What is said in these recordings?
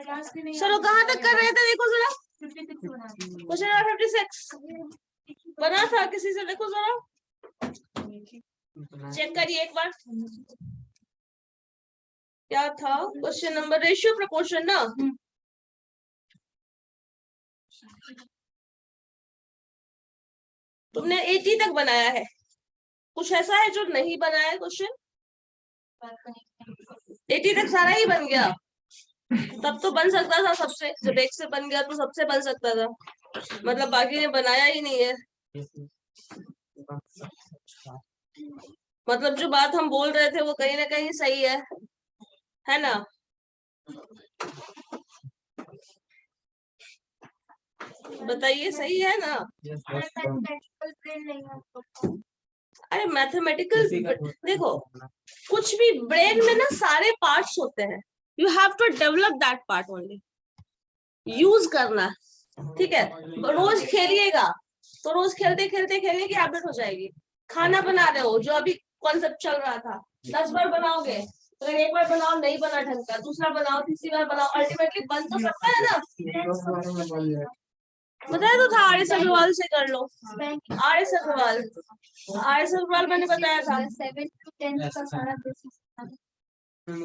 चलो कहाँ तक कर रहे थे देखो जरा। क्वेश्चन नंबर 56 बना था किसी से, देखो जरा चेक करिए एक बार क्या था क्वेश्चन नंबर। रेशियो प्रपोर्शन ना, तुमने 80 तक बनाया है, कुछ ऐसा है जो नहीं बनाया है क्वेश्चन? 80 तक सारा ही बन गया, तब तो बन सकता था सबसे, जब एक से बन गया तो सबसे बन सकता था, मतलब बाकी ने बनाया ही नहीं है। मतलब जो बात हम बोल रहे थे वो कहीं ना कहीं सही है ना? बताइए सही है ना? अरे मैथमेटिकल देखो, कुछ भी ब्रेन में ना सारे पार्ट्स होते हैं, you have to develop that part only, use करना, ठीक है? रोज खेलिएगा तो रोज खेलते खेलते खेलने की आदत हो जाएगी। खाना बना रहे हो, जो अभी कॉन्सेप्ट चल रहा था, 10 बार बनाओगे तो एक बार बनाओ नहीं बना ढंग का, दूसरा बनाओ, तीसरी बार बनाओ, अल्टीमेटली बन तो सकता है ना। बताया तो था आर एस अग्रवाल से कर लो, आर एस अग्रवाल मैंने बताया था।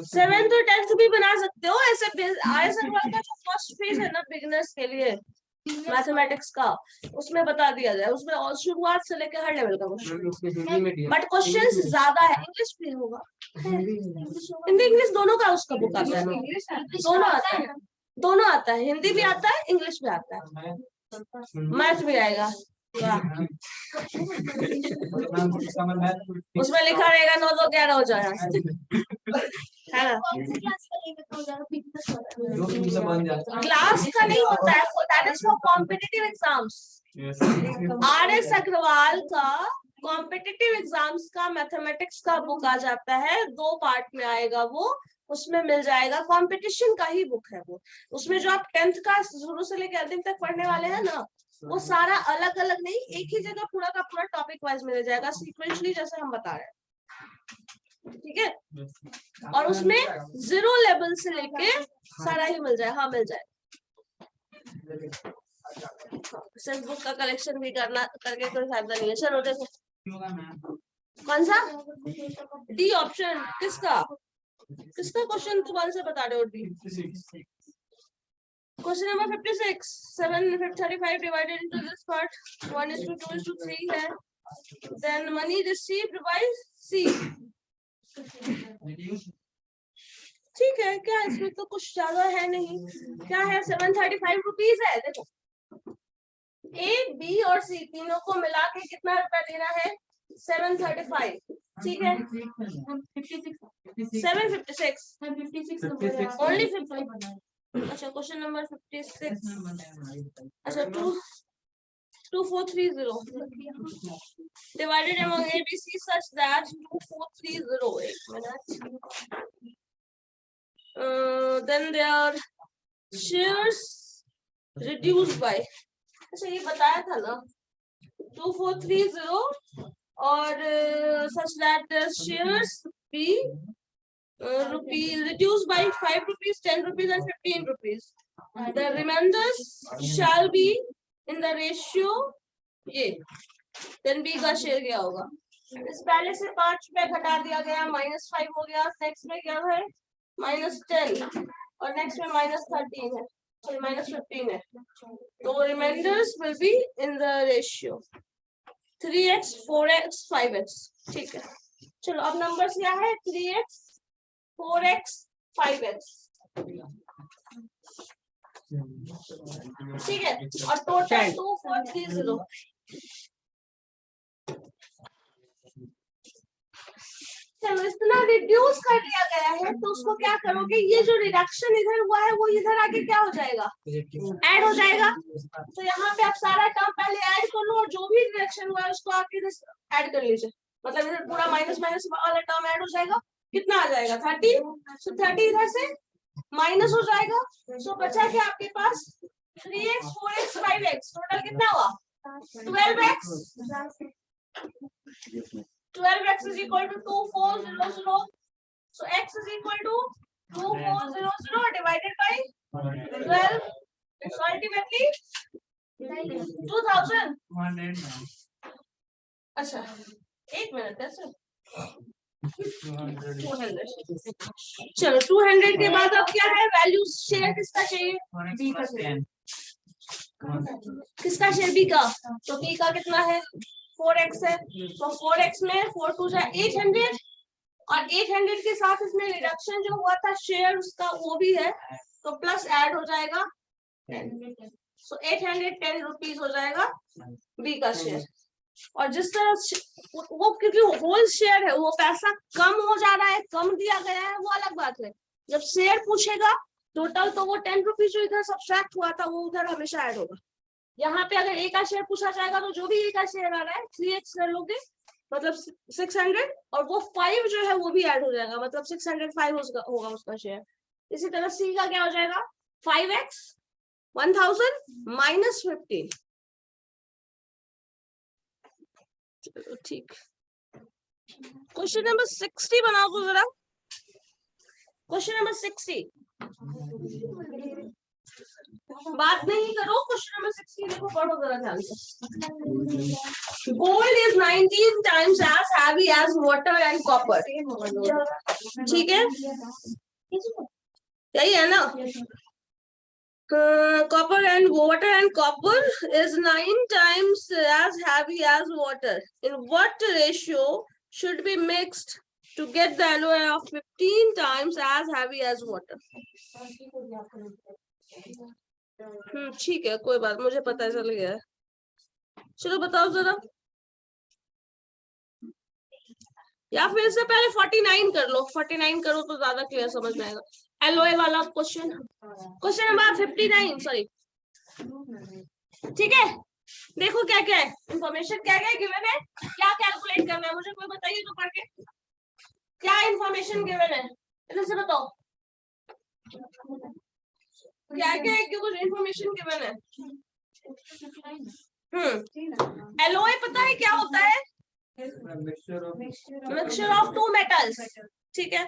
7th और 10th भी बना सकते हो ऐसे। आर एस अग्रवाल का जो फर्स्ट फेज है ना बिगिनर्स के लिए मैथमेटिक्स का, उसमें बता दिया जाए, उसमें और शुरुआत से लेकर हर लेवल का क्वेश्चन, बट क्वेश्चंस ज्यादा है। इंग्लिश भी होगा, हिंदी इंग्लिश दोनों का उसका बुक आता है, दोनों आता है, दोनों आता है, हिंदी भी आता है इंग्लिश भी आता है, मैथ भी आएगा। उसमें लिखा रहेगा 9 2 11 हो जाएगा, है ना? क्लास का नहीं होता है, that is for competitive exams. R S Agarwal का कॉम्पिटिटिव एग्जाम्स का मैथमेटिक्स का बुक आ जाता है, 2 पार्ट में आएगा वो, उसमें मिल जाएगा, कंपटीशन का ही बुक है वो। उसमें जो आप 10th का शुरू से लेकर अंतिम तक पढ़ने वाले हैं ना, वो सारा अलग अलग नहीं, एक ही जगह पूरा का पूरा टॉपिक वाइज मिल जाएगा, सीक्वेंशली जैसे हम बता रहे हैं, ठीक है? और उसमें 0 लेवल से लेके सारा ही मिल जाए, हाँ मिल जाए। सेंस बुक का कलेक्शन भी करना करके कोई फायदा नहीं है। चलो देखो कौन सा डी ऑप्शन, किसका क्वेश्चन तो कौन से बता रहे हो? D question number 56 735 divided into this part 1:2:3 है, देन मनी रिसीव्ड बाय सी। ठीक है, क्या इसमें तो कुछ ज्यादा है नहीं, क्या है? 735 रुपीज है। देखो ए बी और सी तीनों को मिला के कितना रुपया देना है? 735, ठीक है? 756 ओनली 50। अच्छा क्वेश्चन नंबर 56, अच्छा 2430 divided among ABC such that 2430, एक minute, then their shares reduced by, अच्छा ये बताया था ना 2430 और such that the shares be reduced by 5 rupees, 10 rupees and 15 rupees. The remainders shall be in the ratio ये, then B का share क्या होगा? इस पहले से 5 रुपए घटा दिया गया, -5 हो गया, नेक्स्ट में क्या है? -10 और नेक्स्ट में -13 है, सॉरी -15 है, तो reminders will be in the ratio 3x 4x 5x, ठीक है? चलो अब नंबर्स क्या है? 3x 4x 5x, ठीक है? और टोटल 2430। चलो इतना रिड्यूस कर दिया गया है तो उसको क्या करोगे? ये जो रिडक्शन इधर हुआ है वो इधर आके क्या हो जाएगा? ऐड हो जाएगा। तो यहाँ पे आप सारा टर्म पहले ऐड कर लो और जो भी रिडक्शन हुआ है उसको आके ऐड कर लीजिए, मतलब इधर पूरा माइनस माइनस वाला टर्म ऐड हो जाएगा। कितना आ जाएगा? 30। सो 30 इधर से माइनस हो जाएगा, सो बचा क्या आपके पास? 3x 4x 5x, टोटल कितना हुआ? 12x। 12x is equal to 2400. So x is equal to 2400 divided by 12. It's ultimately 2000. अच्छा, एक मिनट ऐसे 200. चलो 200 के बाद अब क्या है, वैल्यू शेयर किसका चाहिए, बी का शेयर. किसका शेयर, बी का. तो बी का कितना है, 4x है. तो 4x में 4 2 जा 800, और 800 के साथ इसमें रिडक्शन जो हुआ था शेयर उसका वो भी है, तो प्लस ऐड हो जाएगा 10. सो 810 रुपीज हो जाएगा बी का शेयर. और जिस तरह वो क्योंकि होल शेयर है, वो पैसा कम हो जा रहा है, कम दिया गया है, वो अलग बात है. जब शेयर पूछेगा टोटल, तो वो 10 रुपीज जो इधर सब्ट्रैक्ट हुआ था वो उधर हमेशा ऐड होगा. यहाँ पे अगर ए का शेयर पूछा जाएगा तो जो भी ए का शेयर आ रहा है 3x कर लोगे, मतलब 600, और वो 5 जो है वो भी ऐड हो जाएगा, मतलब 605 होगा उसका शेयर. इसी तरह सी का क्या हो जाएगा, 5x 1000 माइनस 15. चलो ठीक. क्वेश्चन नंबर 60 बनाओ तो जरा. Question number 60. बात नहीं करो, क्वेश्चन नंबर 60 देखो, पढ़ो जरा ध्यान से. Gold is 19 times as heavy as water and copper. ठीक है, यही है ना. Copper and water and copper is 9 times as heavy as water. In what ratio should be mixed to get the alloy of 15 times as heavy as water? ठीक है, कोई बात, मुझे पता चल गया है. चलो बताओ जरा, या फिर इससे पहले 49 कर लो. 49 करो तो ज्यादा क्लियर समझ में आएगा. एलओए वाला क्वेश्चन, क्वेश्चन नंबर 59 सॉरी. ठीक है, देखो क्या क्या है इंफॉर्मेशन, क्या क्या गिवन है, क्या कैलकुलेट करना है, मुझे कोई बताइए तो पढ़ के. क्या इंफॉर्मेशन गिवन है इधर से बताओ, क्या क्या है, कुछ इंफॉर्मेशन गिवन है. एलओए पता है क्या होता है, मिक्सचर ऑफ 2 मेटल्स. ठीक है,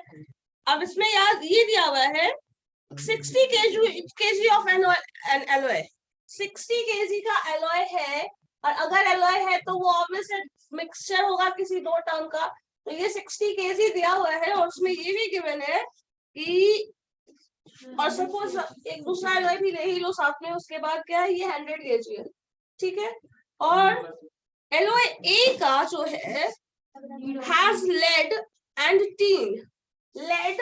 अब इसमें याद ये दिया हुआ है 60 kg ऑफ एलॉय. 60 kg का एलॉय है, और अगर एलॉय है तो वो ऑब्वियसली मिक्सचर होगा किसी 2 टर्म का. तो ये 60 kg दिया हुआ है, और उसमें ये भी गिवन है कि, और सपोज एक दूसरा एलॉय भी ले ही लो साथ में, उसके बाद क्या है, ये 100 kg है. ठीक है, और एलॉय ए का जो है has lead and tin. Lead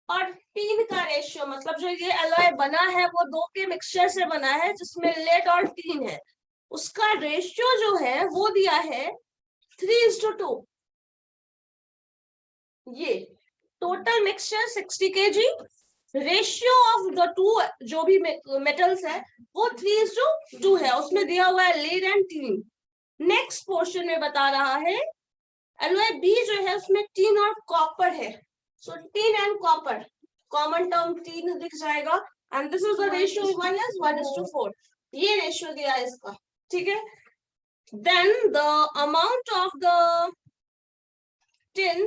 और टीन का रेशियो, मतलब जो ये एलॉय बना है वो 2 के मिक्सचर से बना है जिसमें लेड और टीन है. उसका रेशियो जो है वो दिया है 3:2. ये total mixture 60 kg, ratio of the 2 जो भी मेटल्स है वो 3:2 है. उसमें दिया हुआ है lead and tin. Next portion में बता रहा है एलॉय बी जो है उसमें टीन और कॉपर है. So tin and copper, common term tin दिख जाएगा, and this is the ratio 1:4. ये रेशियो दिया है इसका. ठीक है, then the amount of the tin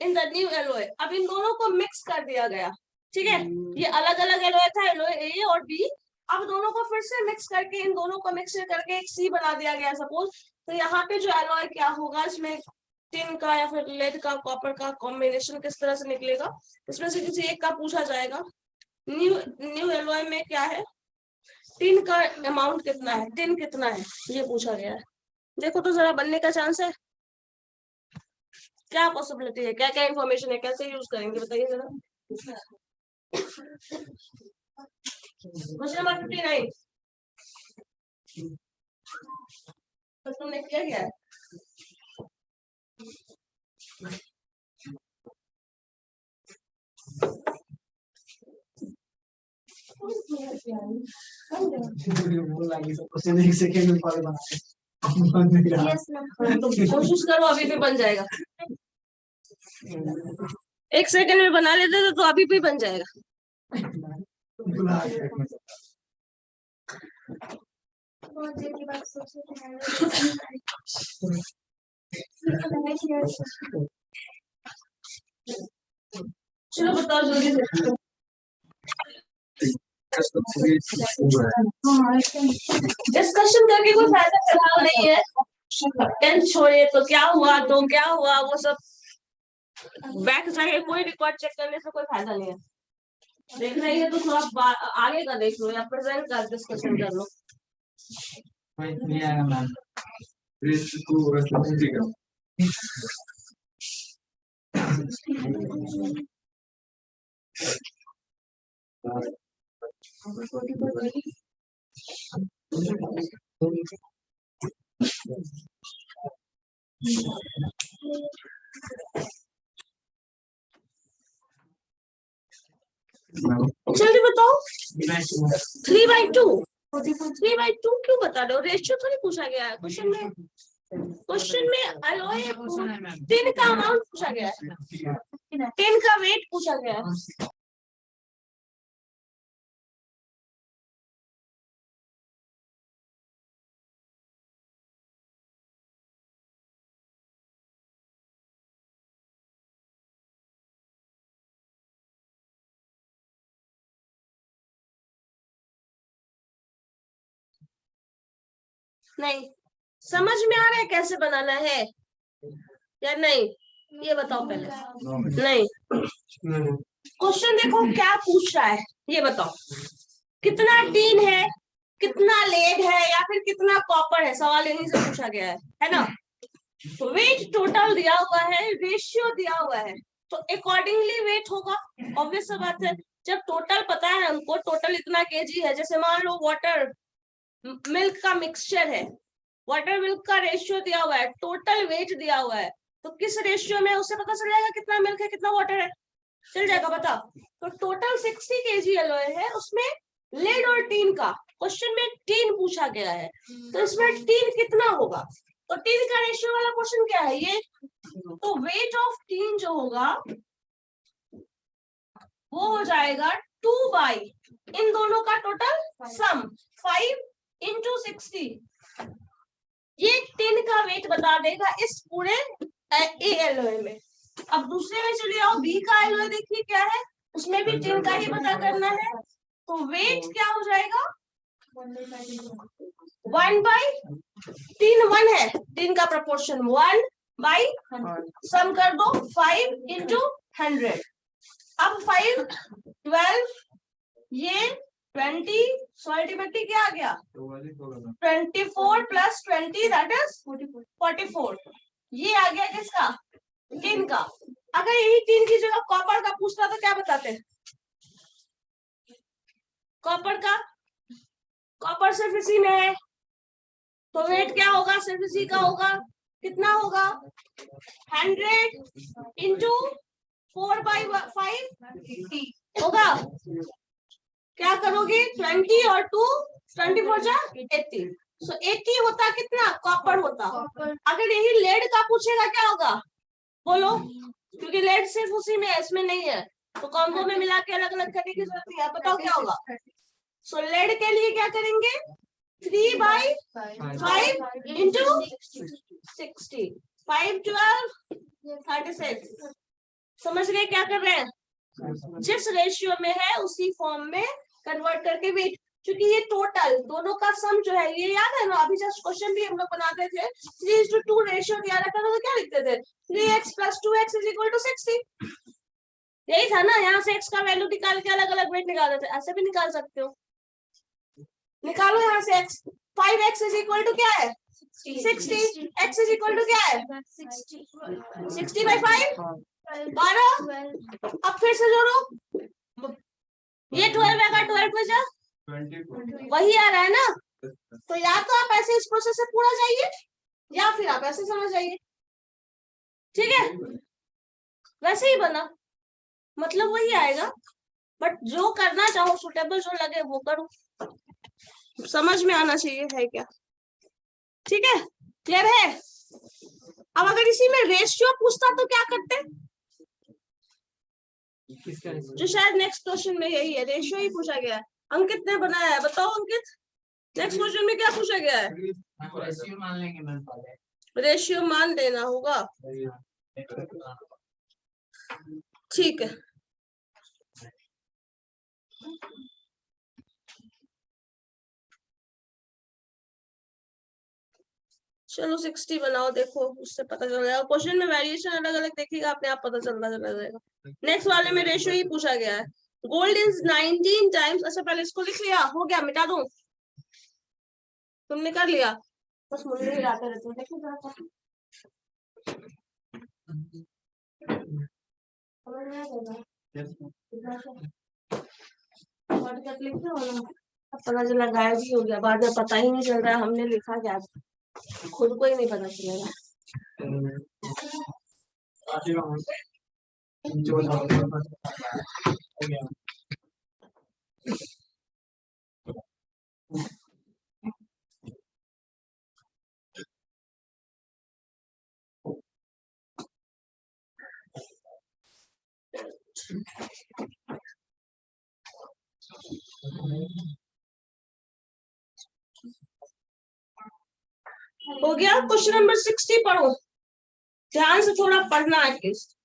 in the new alloy. अब इन दोनों को मिक्स कर दिया गया. ठीक है, ये अलग अलग एलॉय था, एलॉय ए और बी. अब दोनों को फिर से मिक्स करके, इन दोनों को मिक्स करके एक सी बना दिया गया सपोज. तो यहाँ पे जो एलॉय क्या होगा, इसमें टिन का या फिर लेड का कॉपर का कॉम्बिनेशन किस तरह से निकलेगा, इसमें से किसी एक का पूछा जाएगा. न्यू एलॉय में क्या है, टिन का अमाउंट कितना है, टिन कितना है, ये पूछा गया है. देखो तो जरा बनने का चांस है, क्या पॉसिबिलिटी है, क्या क्या इंफॉर्मेशन है, कैसे यूज करेंगे बताइए जरा. क्वेश्चन नंबर 59 तो तुमने किया क्या है. कोशिश करो, अभी भी बन जाएगा. 1 सेकंड में बना लेते तो अभी भी बन जाएगा. चलो बताओ जल्दी से. डिस्कशन करके कोई फायदा फिलहाल नहीं है। टेंथ छोड़िए, तो क्या हुआ तो क्या हुआ वो सब बैक जाके कोई रिकॉर्ड चेक करने से कोई फायदा नहीं है। देख रही है तो थोड़ा आगे का देख लो या प्रेजेंट का डिस्कशन कर लो। जल्दी बताओ। 3/2 3/2 क्यों बता रहे हो? रेशियो थोड़ी पूछा गया है क्वेश्चन में। क्वेश्चन में अलॉय 10 का अमाउंट पूछा गया है, 10 का वेट पूछा गया है। नहीं समझ में आ रहा है कैसे बनाना है या नहीं? ये बताओ पहले। नहीं क्वेश्चन देखो क्या पूछ रहा है, ये बताओ। कितना टीन है, कितना लेड है, या फिर कितना कॉपर है, सवाल यहीं से पूछा गया है ना? वेट टोटल दिया हुआ है, रेशियो दिया हुआ है, तो अकॉर्डिंगली वेट होगा। ऑब्वियस बात है। जब टोटल पता है हमको, टोटल इतना केजी है, जैसे मान लो वाटर मिल्क का मिक्सचर है, वाटर मिल्क का रेशियो दिया हुआ है, टोटल वेट दिया हुआ है, तो किस रेशियो में उससे पता चल जाएगा कितना मिल्क है कितना वाटर है, चल जाएगा पता। तो टोटल 60 केजी एलॉय है, उसमें लेड और टीन का, क्वेश्चन में टीन पूछा गया है, तो इसमें टीन कितना होगा? तो टीन का रेशियो वाला क्वेश्चन क्या है ये? तो वेट ऑफ टीन जो होगा वो हो जाएगा 2 इन दोनों का टोटल सम 5 × 60। ये टीन का वेट बता देगा इस पूरे ए एलॉय में। अब दूसरे में चलिए आओ, बी का एलॉय देखिए क्या है, उसमें भी टीन का ही पता करना है, तो वेट क्या हो जाएगा? 1/3 1 है, 3 का प्रपोर्शन 1/100 सम कर दो 5 × 100। अब 5 12 ये 20 अल्टीमेटली क्या आ गया 24 + 20 दैट इज 44। ये आ गया किसका? टीन का। अगर यही टीन की जगह कॉपर का पूछता तो क्या बताते? कॉपर का, कॉपर सिर्फ इसी में है, तो वेट क्या होगा? सिर्फ इसी का होगा, कितना होगा? 100 × 4/5 होगा। क्या करोगे? 20 और 2 24 जा 80, सो 80 होता कितना? कॉपर होता। अगर यही लेड का पूछेगा क्या होगा बोलो? क्योंकि लेड सिर्फ उसी में है, इसमें नहीं है, तो कॉम्बो में मिला के अलग अलग करने की जरूरत नहीं है। बताओ क्या होगा? सो लेड के लिए क्या करेंगे? 3/5 × 60 5 12 36। समझ गए क्या कर रहे हैं? जिस रेशियो में है उसी फॉर्म में कन्वर्ट करके वेट, क्योंकि ये टोटल दोनों का सम जो है, ये याद है ना, अभी जस्ट क्वेश्चन भी हम लोग बनाते थे 3:2 रेशियो दिया रहता था, तो क्या लिखते थे? 3x + 2x = 60। यही था ना, यहाँ से x का वैल्यू निकाल के अलग अलग वेट निकाल देते, ऐसे भी निकाल सकते हो। निकालो यहाँ से x। 5x = क्या है? 60। x = क्या है? 60/5 12। अब फिर से जोड़ो, ये 12 आएगा, 12 पे जा 24 वही आ रहा है ना। तो या तो आप ऐसे इस प्रोसेस से पूरा जाइए या फिर आप ऐसे समझ जाइए, ठीक है? वैसे ही बना, मतलब वही आएगा, बट जो करना चाहो सुटेबल जो लगे वो करो, समझ में आना चाहिए है क्या? ठीक है, क्लियर है? अब अगर इसी में रेशियो पूछता तो क्या करते? जो शायद नेक्स्ट क्वेश्चन में यही है, रेशियो ही पूछा गया है। अंकित ने बनाया है, बताओ अंकित नेक्स्ट क्वेश्चन में क्या पूछा गया है? रेशियो मान लेंगे, रेशियो मान देना होगा, ठीक है। चलो 60 बनाओ, देखो उससे पता चल जाएगा। क्वेश्चन में वेरिएशन अलग अलग देखिएगा, अपने आप पता चलता चला जाएगा। नेक्स्ट वाले में रेशियो ही पूछा गया है। Gold is 19 times. अच्छा पहले इसको लिख लिया, हो गया, मिटा दूं? तुमने कर लिया? बस मुझे हिलाते रहते हो, देखो जरा सा। शॉर्टकट लिखते हो ना, अब पता चला गायब ही हो गया, बाद में पता ही नहीं चल रहा है हमने लिखा क्या, खुद को ही नहीं पता चलेगा। हो गया? क्वेश्चन नंबर 60 पढ़ो, ध्यान से थोड़ा पढ़ना एटलीस्ट।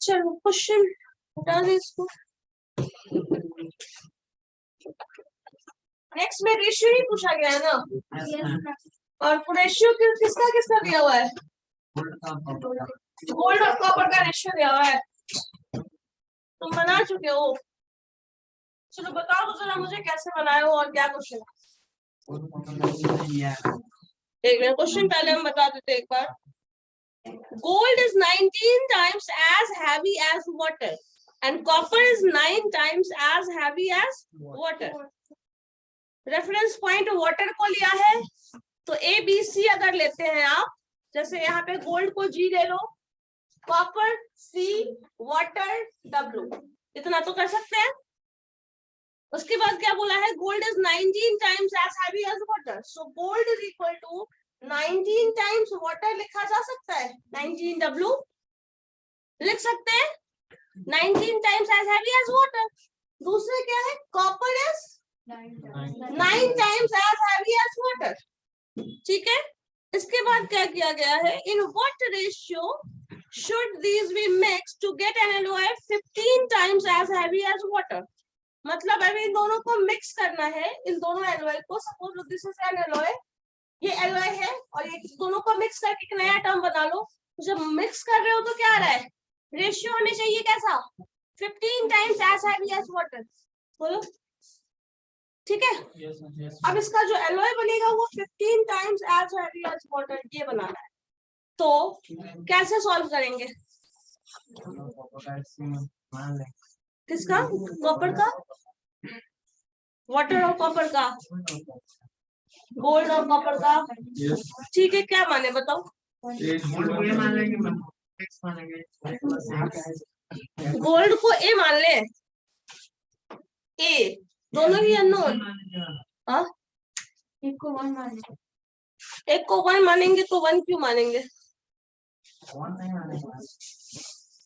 चलो क्वेश्चन हटा दे इसको। नेक्स्ट में रेशियो ही पूछा गया है ना, और रेशियो किसका किसका दिया हुआ है? गोल्ड और कॉपर का रेशियो दिया हुआ है, तुम बना चुके हो। चलो बताओ तो जरा मुझे कैसे बनाए हो और क्या क्वेश्चन है। देख रहे क्वेश्चन, पहले हम बता देते एक बार। Gold is 19 times as heavy as water and copper is 9 times as heavy as water. Reference point water को लिया है, तो ए बी सी अगर लेते हैं आप, जैसे यहाँ पे गोल्ड को जी ले लो, कॉपर सी, वाटर डब्ल्यू, इतना तो कर सकते हैं। उसके बाद क्या बोला है? Gold is 19 times as heavy as water, so gold is equal to 19 times water लिखा जा सकता है, 19 डब्ल्यू लिख सकते हैं, 19 times as heavy as water. दूसरे क्या है? Copper is 9 times as heavy as water, ठीक है। इसके बाद क्या किया गया है? In what ratio should these be mixed to get an alloy 15 times as heavy as water. मतलब अभी इन दोनों को मिक्स करना है, इन दोनों एलॉय को। Suppose this is an alloy, ये एलॉय है, और ये दोनों को मिक्स करके एक नया टर्म बना लो। जब मिक्स कर रहे हो तो क्या आ रहा है? रेशियो होने चाहिए कैसा? 15 times as heavy as water. बोलो ठीक है। अब इसका जो एलॉय बनेगा वो 15 times as heavy as water, ये बनाना है। तो कैसे सॉल्व करेंगे? किसका? कॉपर का, वाटर और कॉपर का, गोल्ड और कॉपर का, ठीक है। क्या माने बताओ? गोल्ड को ए मान ले, ए, दोनों ही अननोन। हाँ, एक को 1 मानेंगे, एक को 1 मानेंगे, तो 1 क्यों मानेंगे?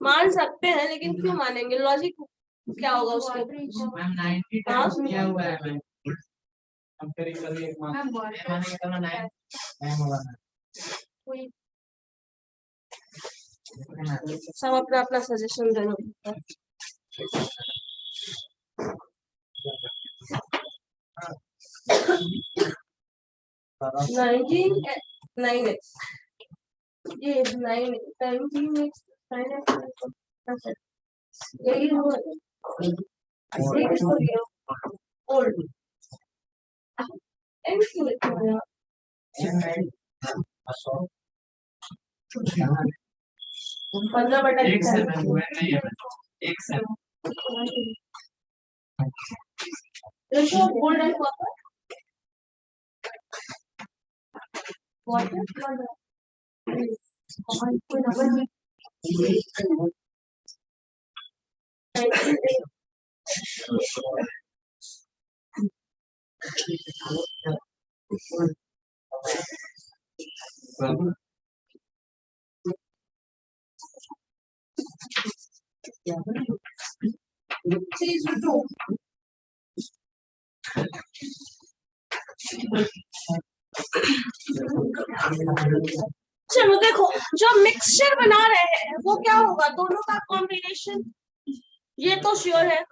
मान सकते हैं, लेकिन क्यों मानेंगे? लॉजिक क्या होगा उसके? सब अपना अपना सजेशन देना। 19 9x, ये 19x 9x, यही हुआ। ओल्ड 15 गोल्ड एंड कॉपर, चलो देखो, जो मिक्सचर बना रहे हैं वो क्या होगा, दोनों का कॉम्बिनेशन, ये तो श्योर है।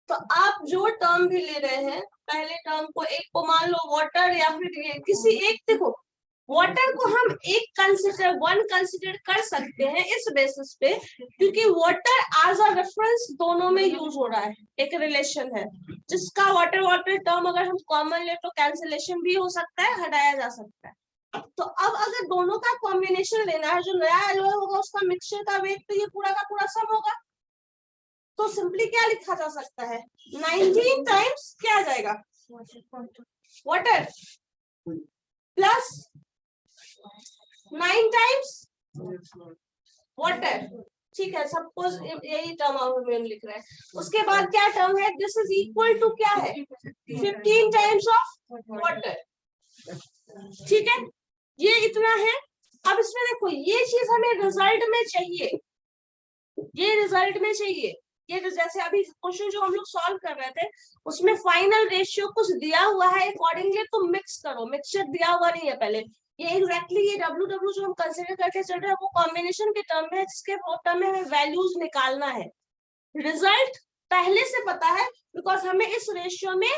तो आप जो टर्म भी ले रहे हैं, पहले टर्म को एक को मान लो वाटर, या फिर ये किसी एक, देखो वाटर को हम एक वन कंसिडर कर सकते हैं इस बेसिस पे, क्योंकि वाटर एज अ रेफरेंस दोनों में यूज हो रहा है, एक रिलेशन है जिसका वाटर वाटर टर्म अगर हम कॉमन ले तो कैंसिलेशन भी हो सकता है, हटाया जा सकता है। तो अब अगर दोनों का कॉम्बिनेशन लेना है, जो नया एलॉय होगा उसका मिक्सचर का वेट, तो ये पूरा का पूरा सम होगा। तो सिंपली क्या लिखा जा सकता है, 19 टाइम्स क्या आ जाएगा, वाटर प्लस 9 टाइम्स वाटर। ठीक है, सपोज यही टर्म हम लिख रहे हैं। उसके बाद क्या टर्म है, दिस इज इक्वल टू क्या है, 15 टाइम्स ऑफ वाटर। ठीक है, ये इतना है। अब इसमें देखो, ये चीज हमें रिजल्ट में चाहिए, ये रिजल्ट में चाहिए। ये जैसे अभी क्वेश्चन जो हम लोग सॉल्व कर रहे थे, उसमें फाइनल रेशियो कुछ दिया हुआ है, अकॉर्डिंगली तुम मिक्स करो। मिक्सचर दिया हुआ नहीं है पहले, ये एग्जैक्टली ये W जो हम कंसीडर करके चल रहे हैं वो कॉम्बिनेशन के टर्म में, जिसके टर्म में हमें वैल्यूज निकालना है। रिजल्ट पहले से पता है, बिकॉज हमें इस रेशियो में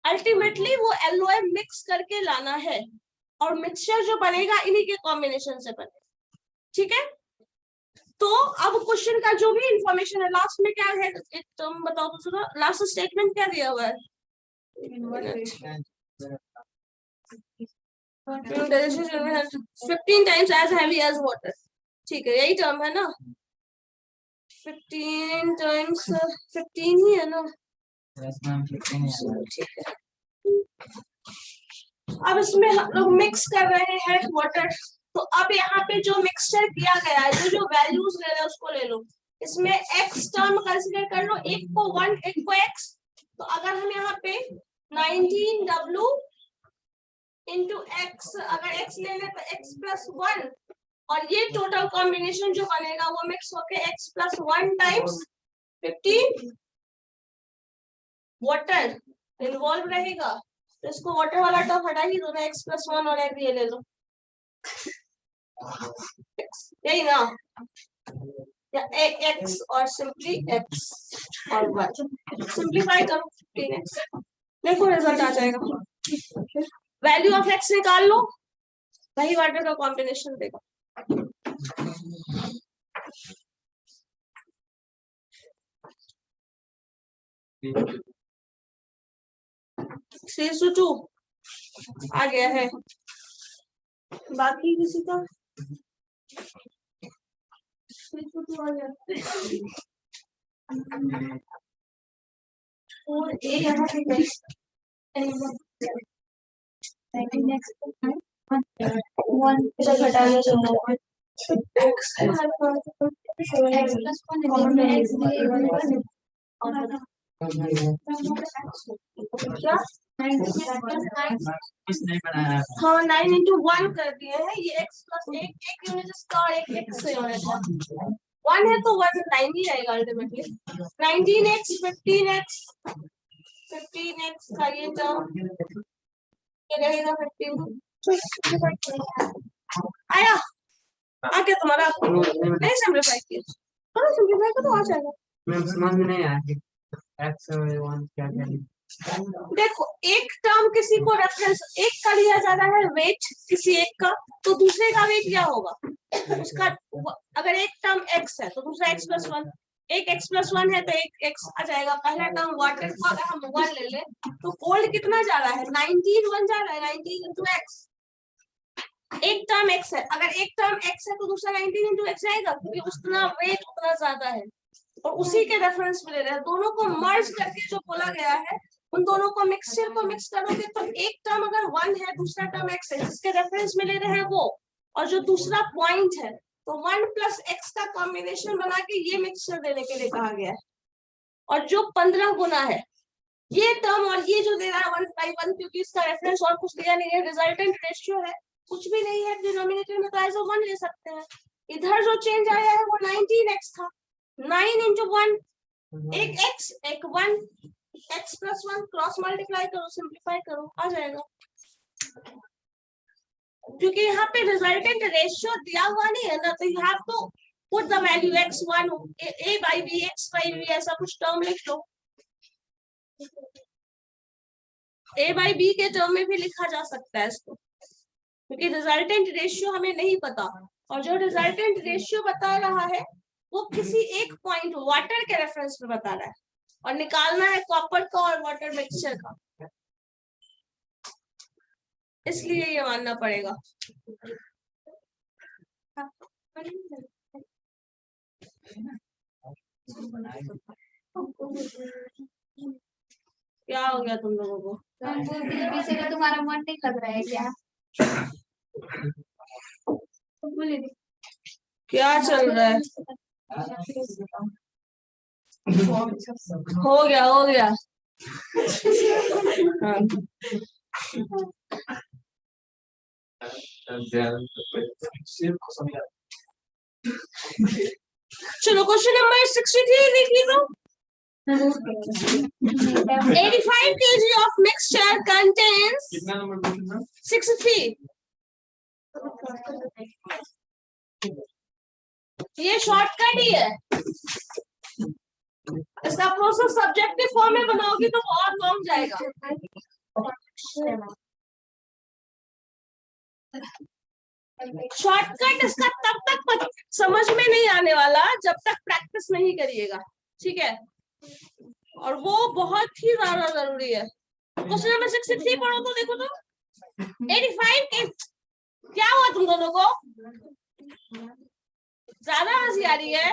अल्टीमेटली वो एलओए मिक्स करके लाना है, और मिक्सचर जो बनेगा इन्हीं के कॉम्बिनेशन से बनेगा। ठीक है, तो अब क्वेश्चन का जो भी इंफॉर्मेशन है लास्ट में क्या है, एक तुम बताओ तो सुनो, लास्ट स्टेटमेंट क्या दिया हुआ है, 15 times as heavy as water. ठीक है, यही टर्म है ना, 15 टाइम्स 15 ही है ना। ठीक है, अब इसमें हम लोग मिक्स कर रहे हैं वाटर। तो अब यहाँ पे जो मिक्सचर किया गया है, जो वैल्यूज ले रहे हैं उसको ले लो। इसमें x टर्म कंसीडर कर लो, एक को 1 एक को x। तो अगर हम यहाँ पे 19w इंटू x, अगर x ले लें तो x प्लस 1, और ये टोटल कॉम्बिनेशन जो बनेगा वो मिक्स होके x plus 1 times 15 water involve रहेगा। तो इसको वाटर वाला टर्म हटा ही दो ना, x प्लस 1 और एक ये ले लो, यही ना, या x और सिंपली x और 1 सिंपलीफाई करो, 15x। देखो रिजल्ट आ जाएगा। वैल्यू ऑफ x निकाल लो, वही वाटर का कॉम्बिनेशन देगा। C2 आ गया है, बाकी किसी का C2 आ गया। और एक यहाँ पे हाँ 9 इंटू 1 कर दिए हैं, ये x प्लस एक यूनिट इसका और एक x से यूनिट है, 1 है तो 1 9 ही आएगा अल्टीमेटली। 19x 15x का ये टर्म ये रहेगा 15 आया। आगे तुम्हारा नहीं सिंपलीफाई किया, थोड़ा सिंपलीफाई कर तो आ जाएगा। समझ में नहीं आया x और 1 क्या क्या। देखो, एक टर्म किसी को रेफरेंस एक का लिया जा रहा है वेट किसी एक का, तो दूसरे का वेट क्या होगा उसका। अगर एक टर्म x है तो दूसरा x प्लस 1, एक x प्लस 1 है तो एक x आ जाएगा। पहला टर्म वाटर को अगर हम 1 ले लें तो कोल्ड कितना जा रहा है, 19 1 जा रहा है, 19 इंटू x। एक टर्म x है, अगर एक टर्म x है तो दूसरा 19 इंटू x जाएगा, क्योंकि उतना वेट उतना ज्यादा है, और उसी के रेफरेंस में ले रहे हैं। दोनों को मर्ज करके जो बोला गया है, उन दोनों को मिक्सचर को मिक्स करोगे तो एक टर्म अगर 1 है दूसरा टर्म x है, जिसके रेफरेंस में ले रहे हैं वो, और जो दूसरा पॉइंट है तो 1 + x का कॉम्बिनेशन बना के ये मिक्सचर देने के लिए कहा गया है। और जो 15 गुना है ये टर्म और ये जो दे रहा है 1/1, क्योंकि इसका रेफरेंस और कुछ दिया नहीं है, रिजल्टेंट रेशियो है, कुछ भी नहीं है डिनोमिनेटर में, तो एज अ 1 ले सकते हैं। इधर जो चेंज आया है वो 19x था, 9 × 1, एक x एक 1, x + 1 क्रॉस मल्टीप्लाई करो, सिंप्लीफाई करो, आ जाएगा। क्योंकि यहाँ पे रिजल्टेंट रेशियो दिया हुआ नहीं है ना, तो you have to put the value x1 a/b x/b, ऐसा कुछ टर्म लिख लो। a/b के टर्म में भी लिखा जा सकता है इसको, क्योंकि रिजल्टेंट रेशियो हमें नहीं पता, और जो रिजल्टेंट रेशियो बता रहा है वो किसी एक पॉइंट वाटर के रेफरेंस में बता रहा है, और निकालना है कॉपर का और वाटर मिक्सचर का, इसलिए ये मानना पड़ेगा। क्या हो गया तुम लोगों को? पीछे का तुम्हारा मन नहीं लग रहा है क्या? क्या चल रहा है? हो गया हो गया। हाँ। चलो क्वेश्चन नंबर 63 लिखी दो। 85 kg of mixture contains, कितना नंबर क्वेश्चन था? 63। ये शॉर्टकट ही है, इसका प्रोसेस सब्जेक्टिव फॉर्म में बनाओगी तो और लॉन्ग जाएगा। शॉर्टकट इसका तब तक समझ में नहीं आने वाला जब तक प्रैक्टिस नहीं करिएगा, ठीक है? और वो बहुत ही ज्यादा जरूरी है। क्वेश्चन नंबर 63 पढ़ो तो देखो तो। 85 के क्या हुआ तुम दोनों को? ज्यादा हंसी आ रही है?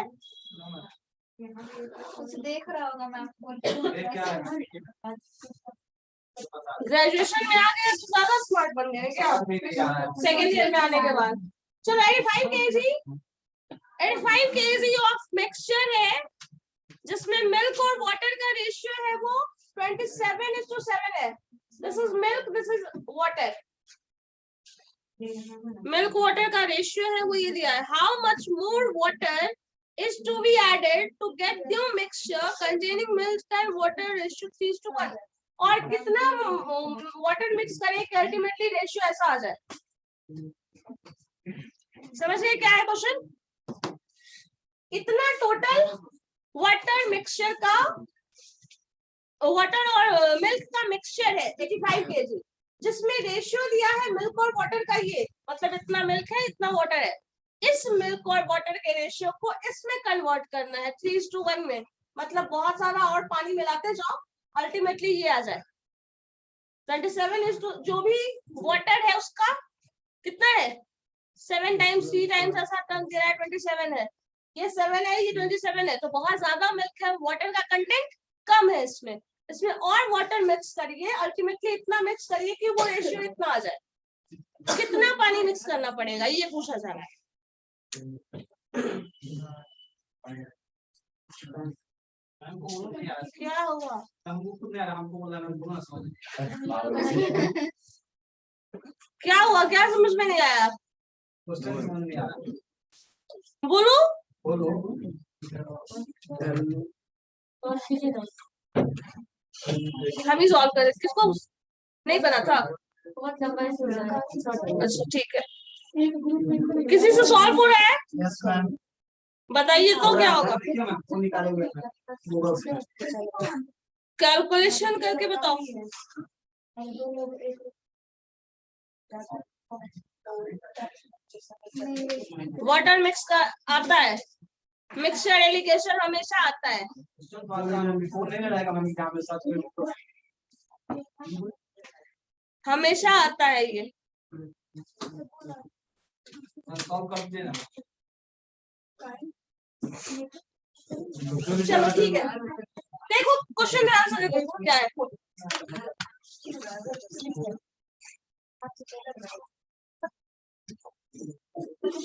कुछ देख रहा होगा मैम। ग्रेजुएशन में आ गए तो ज्यादा स्मार्ट बन गए क्या सेकेंड ईयर में आने के बाद? चलो 85 kg ऑफ मिक्सचर है जिसमें मिल्क और वाटर का रेशियो है वो 27:7 है। This is milk, this is water. Milk water का रेशियो है वो ये दिया है। How much more water is to be added to get the mixture containing milk and water ratio 3:1। और कितना वाटर मिक्स करें कि अल्टीमेटली रेशियो ऐसा आ जाए। समझ गए क्या है क्वेश्चन? इतना टोटल वाटर मिक्सचर का, वाटर और मिल्क का मिक्सचर है 85 kg, जिसमें रेशियो दिया है मिल्क और वाटर का, ये मतलब इतना मिल्क है इतना वाटर है। इस मिल्क और वाटर के रेशियो को इसमें कन्वर्ट करना है 3:1 में, मतलब बहुत सारा और पानी मिलाते जाओ, अल्टीमेटली ये आ जाए 27 जो भी वाटर है उसका कितना है 7 टाइम्स 3 टाइम्स ऐसा टर्म दे रहा है 27 है, ये 7 है ये 27 है, तो बहुत ज्यादा मिल्क है, वाटर का कंटेंट कम है इसमें और वाटर मिक्स करिए, अल्टीमेटली इतना मिक्स करिए कि वो रेशियो इतना आ जाए। कितना पानी मिक्स करना पड़ेगा ये पूछा जा रहा है। क्या हुआ? क्या हुआ? क्या समझ में नहीं आया? बोलो। हम ही सॉल्व करें, किसको नहीं बना था? अच्छा ठीक है, किसी से सॉल्व हो रहा है? बताइए तो क्या होगा? कैलकुलेशन करके बताओ। वाटर मिक्स का आता है, मिक्सचर एलिगेशन हमेशा आता है, हमेशा आता है ये। चलो ठीक है, देखो क्वेश्चन में आंसर देखो क्या है।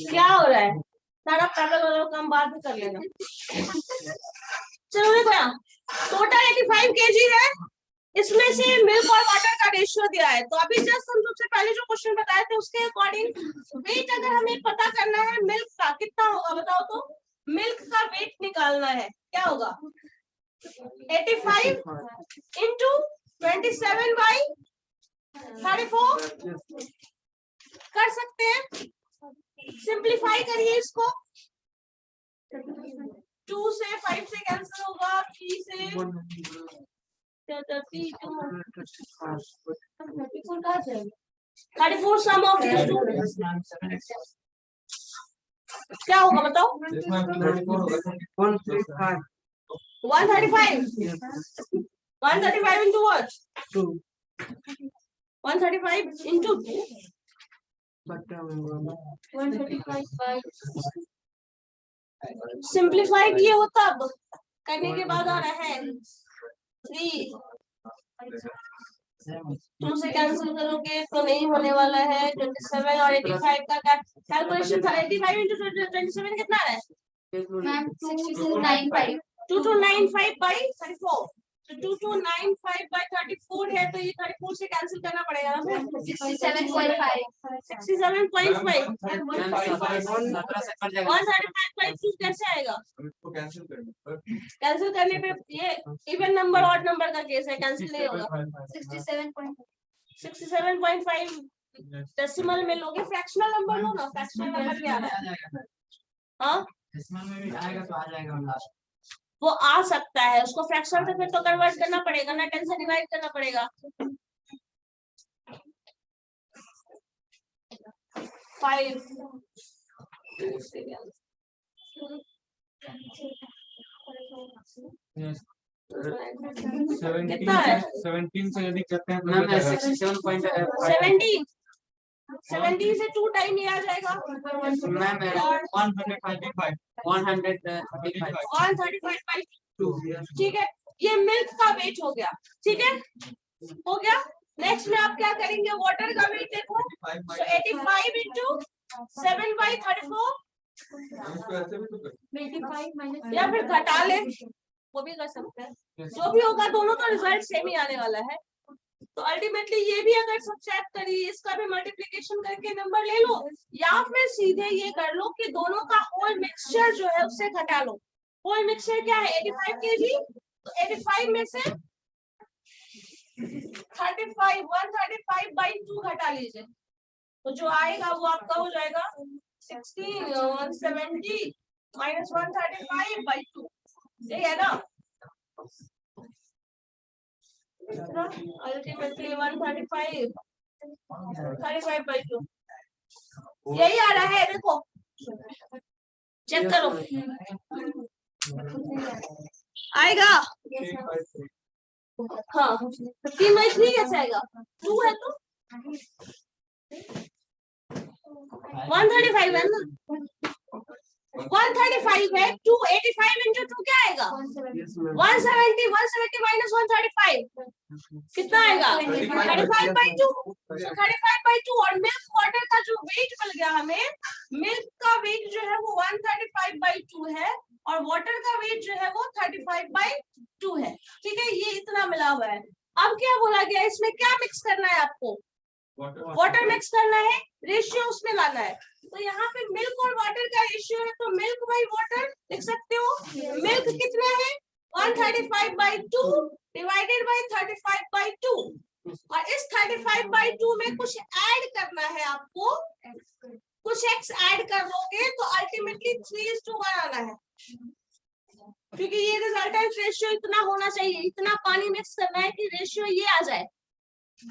क्या हो रहा है? सारा पैदल वाला काम बाद में कर लेना। चलो देखो यहाँ टोटल 85 kg है, इसमें से मिल्क और वाटर का रेशियो दिया है। तो अभी जस्ट हम सबसे पहले जो क्वेश्चन बताए थे उसके अकॉर्डिंग वेट अगर हमें पता करना है मिल्क का कितना होगा बताओ तो। मिल्क का वेट निकालना है, क्या होगा 85 इंटू 27/34 कर सकते हैं। सिंप्लीफाई करिए इसको, 2 से 5 से कैंसिल होगा, 3 से 34 सम ऑफ दिस टू क्या होगा बताओ 135 135 into what 135 into 2 सिंप्लीफाई किए हो तब करने के बाद आ रहा है 3 2 से कैंसिल करोगे तो नहीं होने वाला है 27 और 85 का कैलकुलेशन था 85 into 27 कितना है मैम 2295 2295 by 34 तो 2295 by 34 है तो ये 34 से कैंसिल करना पड़ेगा ना 67.5 67.5 135 135/2 कैसे आएगा कैंसिल कैंसिल करने पे ये इवन नंबर ऑड नंबर का केस है कैंसिल नहीं होगा 67.5 डेसिमल में लोगे फ्रैक्शनल नंबर लो ना फ्रैक्शनल नंबर भी आ रहा है हाँ इसमें में भी आएगा तो आ जाएगा लास्ट वो आ सकता है उसको फ्रैक्शनल से फिर तो कन्वर्ट करना पड़ेगा ना 10 से डिवाइड करना पड़ेगा 5 कितना है 17 से यदि करते हैं मैम 67.5 70 से 2 टाइम ये आ जाएगा मैम 135/2 ठीक है ये मिल्क का वेट हो गया ठीक है हो गया नेक्स्ट में आप क्या करेंगे वाटर का वेट देखो so 85 into 7/34 या फिर घटा ले वो भी कर सकते हैं जो भी होगा दोनों का रिजल्ट सेम ही आने वाला है तो अल्टीमेटली ये भी अगर सब्ट्रैक्ट करिए इसका भी मल्टीप्लिकेशन करके नंबर ले लो या फिर सीधे ये कर लो कि दोनों का होल मिक्सचर जो है उससे घटा लो होल मिक्सचर क्या है 85 kg तो 85 में से 135/2 घटा लीजिए तो जो आएगा वो आपका हो जाएगा 170 minus 135/2 यही है ना अल्टीमेटली 135/2 यही आ रहा है देखो चेक करो आएगा हाँ 3/3 कैसे आएगा 2 है तो 135 है ना 135 है 285 into 2 क्या आएगा 170 minus 135 कितना आएगा 35/2 और मिल्क वाटर का जो वेट मिल गया हमें मिल्क का वेट जो है वो 135/2 है और वाटर का वेट जो है वो 35/2 है ठीक है ये इतना मिला हुआ है अब क्या बोला गया इसमें क्या मिक्स करना है आपको वाटर मिक्स करना है रेशियो उसमें लाना है तो यहाँ पे मिल्क और वाटर का रेशियो है तो मिल्क बाई वाटर लिख सकते हो मिल्क कितना है 135/2 डिवाइडेड बाई 35/2 और इस 35/2 में कुछ ऐड करना है आपको कुछ एक्स ऐड कर लोगे तो अल्टीमेटली 3:1 आना है क्योंकि ये रिजल्टेंट रेशियो इतना होना चाहिए इतना पानी मिक्स करना है कि रेशियो ये आ जाए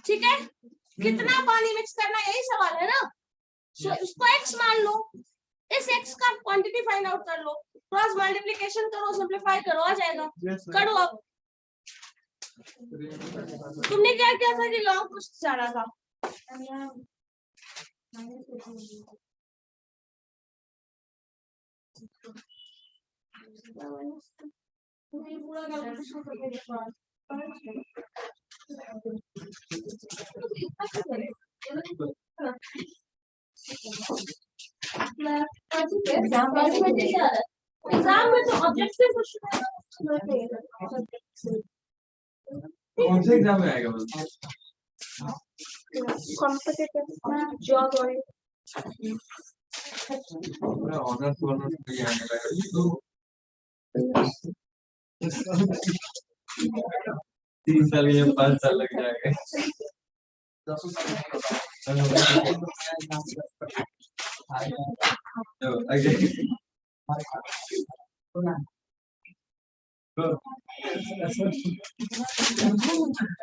ठीक है कितना पानी मिक्स करना है यही सवाल है ना so, इसको x मान लो इस x का क्वांटिटी फाइंड आउट कर लो क्रॉस मल्टीप्लिकेशन करो सिंपलीफाई करो आ जाएगा करो अब तुमने क्या किया था कि लॉन्ग कुछ जाना था पूरा कैलकुलेशन करने के बाद एग्जाम में तो ऑब्जेक्टिव क्वेश्चन कौन से एग्जाम में आएगा मतलब? कॉम्पिटिटिव जॉब और ऑनर्स ऑनर्स भी आने लगा 3 साल या 5 साल लग जाएगा। तो आगे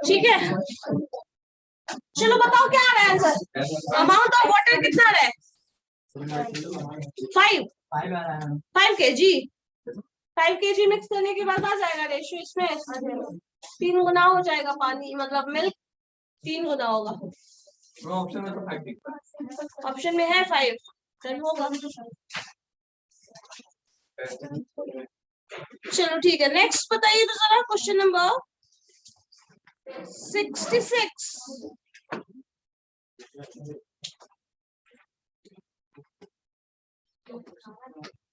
ठीक है। चलो बताओ क्या आ रहा है आंसर। अमाउंट ऑफ वाटर कितना है? 5 kg। 5 kg मिक्स करने के बाद आ जाएगा रेशियो इसमें 3 गुना हो जाएगा पानी, मतलब मिल्क 3 गुना होगा। ऑप्शन में तो 5 ऑप्शन में है 5, चल होगा। चलो ठीक है, नेक्स्ट बताइए तो जरा question number 66।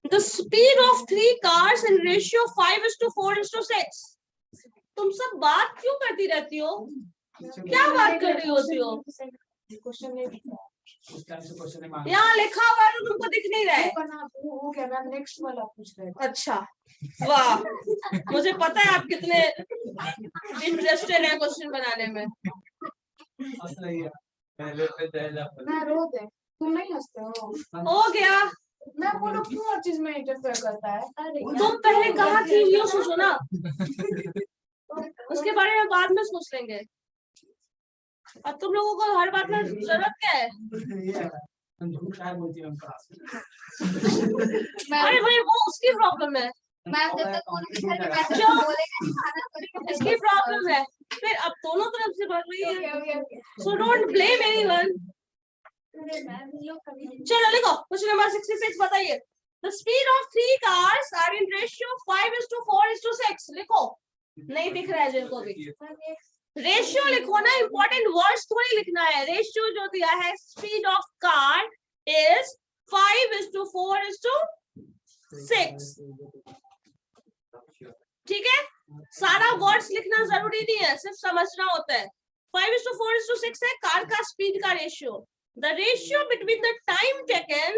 The speed of 3 cars in ratio 5:4:6। तुम सब बात क्यों करती रहती हो? क्या बात कर रही होती हो? यहाँ लिखा हुआ है तो तुमको दिख नहीं रहा है। नेक्स्ट वाला पूछ रहे अच्छा, वाह, मुझे पता है आप कितने इंटरेस्टेड है क्वेश्चन बनाने में। मैं रो दे, तुम नहीं हंसते हो। हो गया। मैं बोलो क्यों हर चीज में इंटरफेयर करता है। तुम पहले कहाँ थी ये सोचो ना, उसके बारे में बाद में सोच लेंगे। अब तुम लोगों को हर बात में जरूरत क्या है? अरे भाई वो उसकी प्रॉब्लम है, मैम जब तक उनके घर में बैठे क्यों? बोलेगा खाना थोड़ी इसकी प्रॉब्लम है। फिर अब दोनों तरफ से बढ़ रही है, सो डोंट ब्लेम एनीवन। चलो लिखो क्वेश्चन नंबर 66 बताइए। The speed of 3 cars are in ratio 5:4:6। लिखो, नहीं दिख रहा है जिनको भी। रेशियो लिखो ना, इंपॉर्टेंट वर्ड्स थोड़ी लिखना है। रेशियो जो दिया है, स्पीड ऑफ कार इज 5:4:6। ठीक है, सारा वर्ड्स लिखना जरूरी नहीं है, सिर्फ समझना होता है। 5:4:6 है कार का स्पीड का ratio. The ratio between the time taken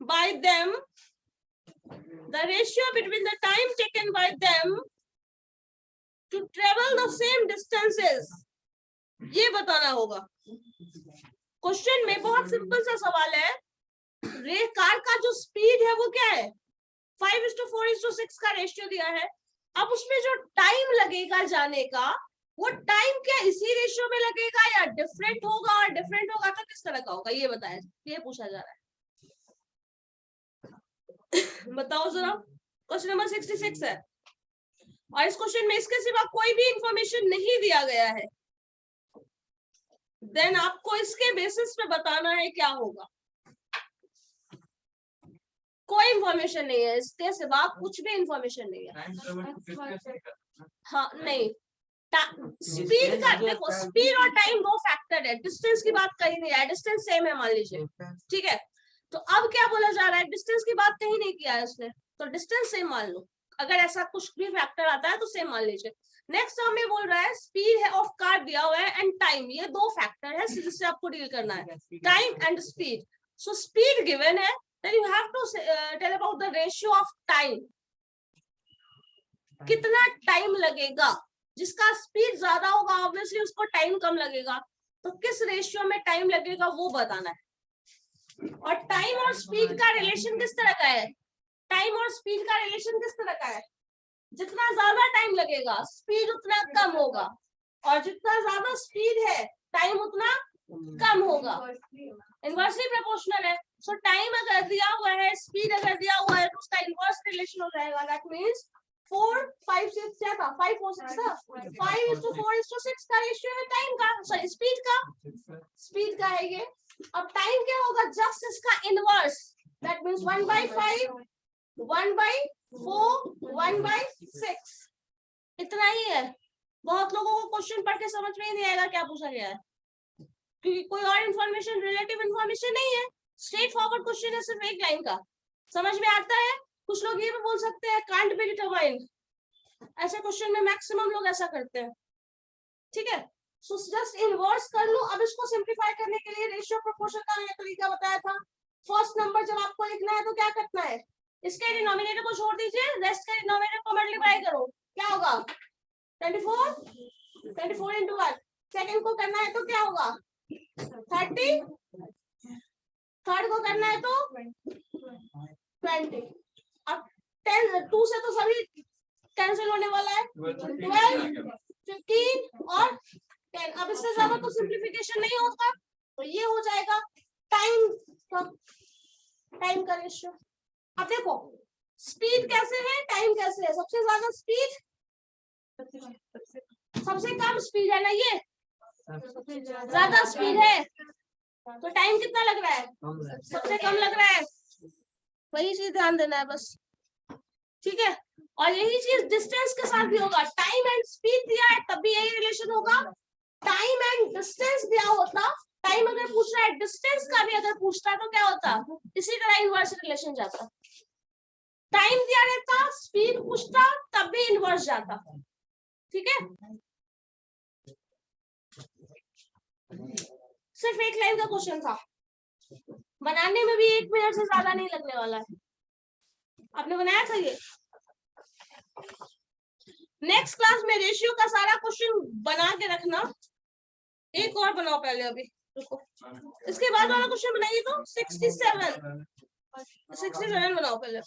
by them, the ratio between the time taken by them to travel the same distances, ये बताना होगा। क्वेश्चन में बहुत सिंपल सा सवाल है, कार का जो स्पीड है वो क्या है? 5:4:6 का रेशियो दिया है। अब उसमें जो टाइम लगेगा जाने का, वो टाइम क्या इसी रेशियो में लगेगा या डिफरेंट होगा? और डिफरेंट होगा तो किस तरह का होगा, ये बताया, ये पूछा जा रहा है। बताओ जरा, क्वेश्चन नंबर 66 है और इस क्वेश्चन में इसके सिवा कोई भी इंफॉर्मेशन नहीं दिया गया है। देन आपको इसके बेसिस पे बताना है क्या होगा। कोई इंफॉर्मेशन नहीं है, इसके सिवा कुछ भी इंफॉर्मेशन नहीं है। हाँ नहीं, स्पीड का देखो, स्पीड और टाइम दो फैक्टर है, डिस्टेंस की बात कहीं नहीं है, डिस्टेंस सेम है मान लीजिए, ठीक है। तो अब क्या बोला जा रहा है, डिस्टेंस की बात कहीं नहीं किया है उसने, तो डिस्टेंस सेम मान लो। अगर ऐसा कुछ भी फैक्टर आता है तो सेम मान लीजिए। नेक्स्ट हमें बोल रहा है स्पीड है ऑफ कार दिया हुआ है एंड टाइम, ये दो फैक्टर है जिससे आपको डील करना है, time and speed. So speed given है, then you have to tell about the ratio of time, कितना टाइम लगेगा। जिसका स्पीड ज्यादा होगा ऑब्वियसली उसको टाइम कम लगेगा, तो किस रेशियो में टाइम लगेगा वो बताना है। और टाइम और स्पीड का रिलेशन किस तरह का है? टाइम और स्पीड का रिलेशन किस तरह का है? जितना ज्यादा टाइम लगेगा स्पीड उतना कम होगा, और जितना ज्यादा स्पीड है टाइम उतना कम होगा। इनवर्सली प्रोपोर्शनल है। सो टाइम अगर दिया हुआ है, स्पीड अगर दिया हुआ है, तो उसका इनवर्स रिलेशन हो जाएगा। दैट मींस 4 5 6 क्या था, 5 4 6 था, 5:4:6 का रेशियो है टाइम का, सॉरी स्पीड का, स्पीड का है ये। अब टाइम क्या होगा, जस्ट इसका इनवर्स, दैट मींस 1/5 1/4 1/6, इतना ही है। बहुत लोगों को क्वेश्चन पढ़ के समझ में ही नहीं आएगा क्या पूछा गया है, क्योंकि कोई और इन्फॉर्मेशन, रिलेटिव इन्फॉर्मेशन नहीं है, स्ट्रेट फॉरवर्ड क्वेश्चन है, सिर्फ एक लाइन का, समझ में आता है। कुछ लोग ये भी बोल सकते हैं कांट बी डिटरमाइंड, ऐसे क्वेश्चन में मैक्सिमम लोग ऐसा करते हैं, ठीक है। सो जस्ट इनवर्स कर लो। अब इसको सिंप्लीफाई करने के लिए रेशियो प्रोपोर्शन का मैंने तरीका बताया था। फर्स्ट नंबर जब आपको लिखना है तो क्या करना है, इसके डिनोमिनेटर को छोड़ दीजिए, रेस्ट के डिनोमिनेटर को मल्टीप्लाई करो, क्या होगा 24, 24 into 1। सेकंड को करना है तो क्या होगा 30, थर्ड को करना है तो 20। अब 10 2 से तो सभी कैंसिल होने वाला है, 12, 15 और 10। अब इससे ज्यादा तो सिंप्लीफिकेशन नहीं होगा, तो ये हो जाएगा टाइम का रेशियो। अब देखो स्पीड कैसे है, टाइम कैसे है। सबसे ज्यादा स्पीड, सबसे कम स्पीड है ना, ये ज्यादा स्पीड है, तो टाइम कितना लग रहा है, सबसे कम लग रहा है। वही चीज ध्यान देना है बस, ठीक है। और यही चीज डिस्टेंस के साथ भी होगा। टाइम एंड स्पीड दिया है तब भी यही रिलेशन होगा। टाइम एंड डिस्टेंस दिया होता, टाइम अगर पूछ रहा है, डिस्टेंस का भी अगर पूछता तो क्या होता, इसी तरह इनवर्स रिलेशन जाता। टाइम दिया रहता, स्पीड पूछता तब भी इनवर्स जाता, ठीक है। सिर्फ एक लाइन का क्वेश्चन था, बनाने में भी 1 मिनट से ज्यादा नहीं लगने वाला है। आपने बनाया था ये। नेक्स्ट क्लास में रेशियो का सारा क्वेश्चन बना के रखना। एक और बनाओ पहले, अभी रुको, इसके बाद वाला क्वेश्चन बनाइए तो 67 बनाओ पहले।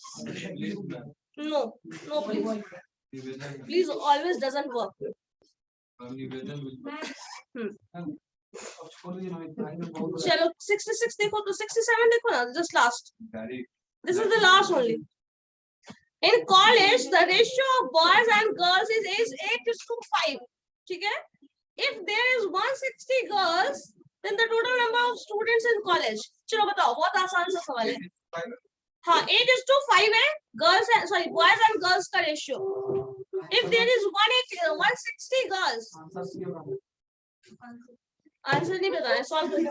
No no please always doesn't work. चलो 66 देखो तो 67 देखो ना, just last, this is the last only. In college, the ratio of boys and girls is 8:5. ठीक है? If there is 160 girls, then the total number of students in college. चलो बताओ, बहुत आसान सा सवाल है। हाँ, 8:5 है girls and sorry boys and girls का ratio. If there is 160 girls, answer नहीं बताना, सॉल्व करना।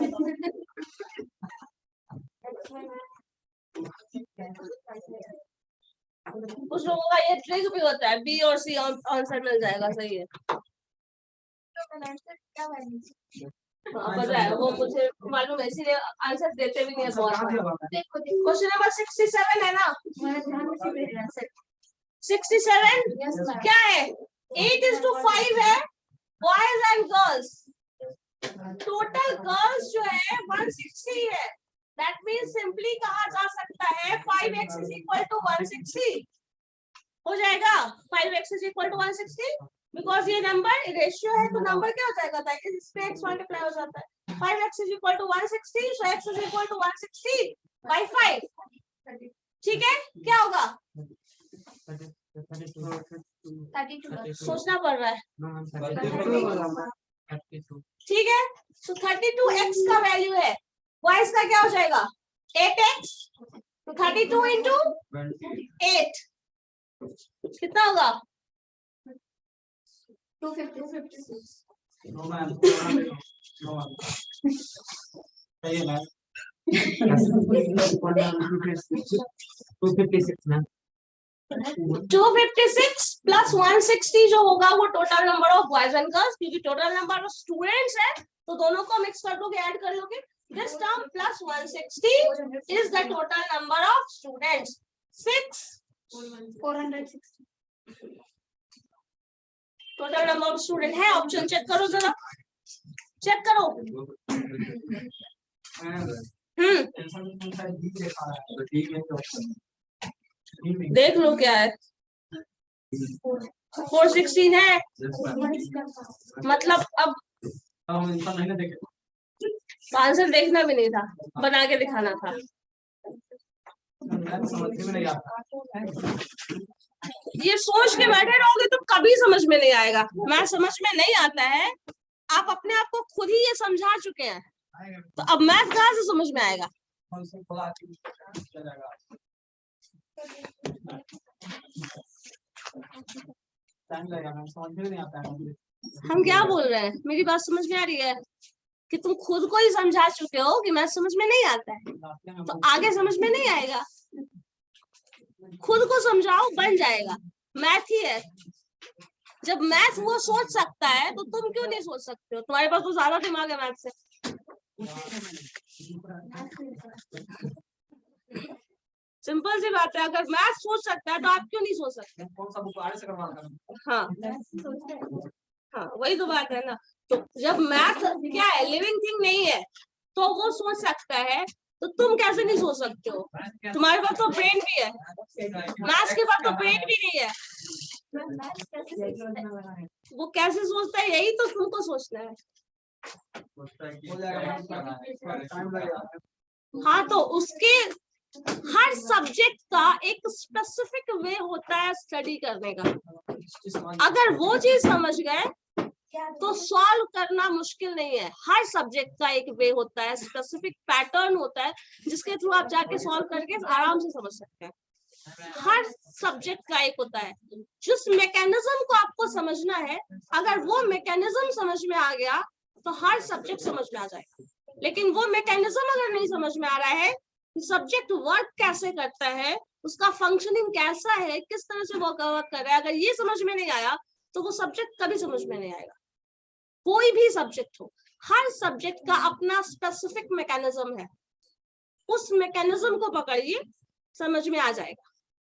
कुछ लोगों का ये ट्रिक भी होता है, बी और सी आंसर मिल जाएगा, सही है। पता है वो मुझे मालूम है, इसीलिए आंसर देते भी नहीं है बहुत। क्वेश्चन नंबर 67 है ना, 67 क्या है, 8:5 है boys and girls. Total girls जो है 160 है। दैट मीन्स सिंपली कहा जा सकता है 5x is equal to 160 हो जाएगा। 5x is equal to 160 because ये नंबर रेशियो है, तो नंबर क्या हो जाएगा, इस पे x मल्टीप्लाई हो जाता है। 5x is equal to 160, so x is equal to 160 by 5। ठीक है, क्या होगा, 32 सोचना पड़ रहा है, ठीक है। सो 32x का वैल्यू है, बॉयज का क्या हो जाएगा 8x, तो 32 into 8 कितना होगा 256। मैम 256 प्लस 160 जो होगा वो total number of boys and girls, क्योंकि टोटल नंबर ऑफ स्टूडेंट्स है तो दोनों को मिक्स कर दोगे, ऐड कर लोगे। This term plus 160 is the total number of students. 460 total number of student है। ऑप्शन चेक करो जरा, चेक करो। देख लो क्या है, 416 है। मतलब अब आंसर देखना भी नहीं था, बना के दिखाना था। ये सोच के बैठे रहोगे तो कभी समझ में नहीं आएगा। मैं समझ में नहीं आता है, आप अपने आप को खुद ही ये समझा चुके हैं, तो अब मैथ कहाँ से समझ में आएगा। हम क्या बोल रहे हैं, मेरी बात समझ में आ रही है। कि तुम खुद को ही समझा चुके हो कि मैथ समझ में नहीं आता है, तो आगे समझ में नहीं आएगा। खुद को समझाओ, बन जाएगा। मैथ ही है। जब मैथ वो सोच सकता है तो तुम क्यों नहीं सोच सकते हो? तुम्हारे पास तो ज्यादा दिमाग है मैथ से। सिंपल सी बात है, अगर मैथ सोच सकता है तो आप क्यों नहीं सोच सकते? कौन सा बुक आगे से करवाना? हाँ हाँ, वही तो बात है ना। तो जब मैथ क्या है, लिविंग थिंग नहीं है, तो वो सोच सकता है, तो तुम कैसे नहीं सोच सकते हो? तुम्हारे पास तो ब्रेन भी है, मैथ्स के पास तो ब्रेन भी नहीं है। वो कैसे सोचता है, यही तो तुमको सोचना है। हाँ, तो उसके हर सब्जेक्ट का एक स्पेसिफिक वे होता है स्टडी करने का। अगर वो चीज समझ गए तो सॉल्व करना मुश्किल नहीं है। हर सब्जेक्ट का एक वे होता है, स्पेसिफिक पैटर्न होता है, जिसके थ्रू आप जाके सॉल्व करके आराम से समझ सकते हैं। हर सब्जेक्ट का एक होता है। जिस मैकेनिज्म को आपको समझना है, अगर वो मैकेनिज्म समझ में आ गया तो हर सब्जेक्ट समझ में आ जाएगा। लेकिन वो मैकेनिज्म अगर नहीं समझ में आ रहा है, सब्जेक्ट वर्क कैसे करता है, उसका फंक्शनिंग कैसा है, किस तरह से वो वर्क कर रहा है, अगर ये समझ में नहीं आया तो वो सब्जेक्ट कभी समझ में नहीं आएगा। कोई भी सब्जेक्ट हो, हर सब्जेक्ट का अपना स्पेसिफिक मैकेनिज्म है। उस मैकेनिज्म को पकड़िए, समझ में आ जाएगा।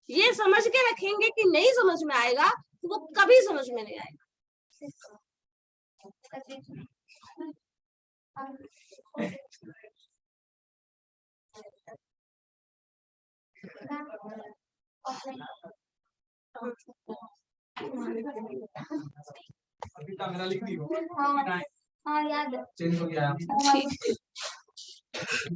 ये समझ के रखेंगे कि नहीं समझ में आएगा तो वो कभी समझ में नहीं आएगा। अभी कैमरा लिख दी हो। हाँ याद है। चेंज हो गया। ठीक।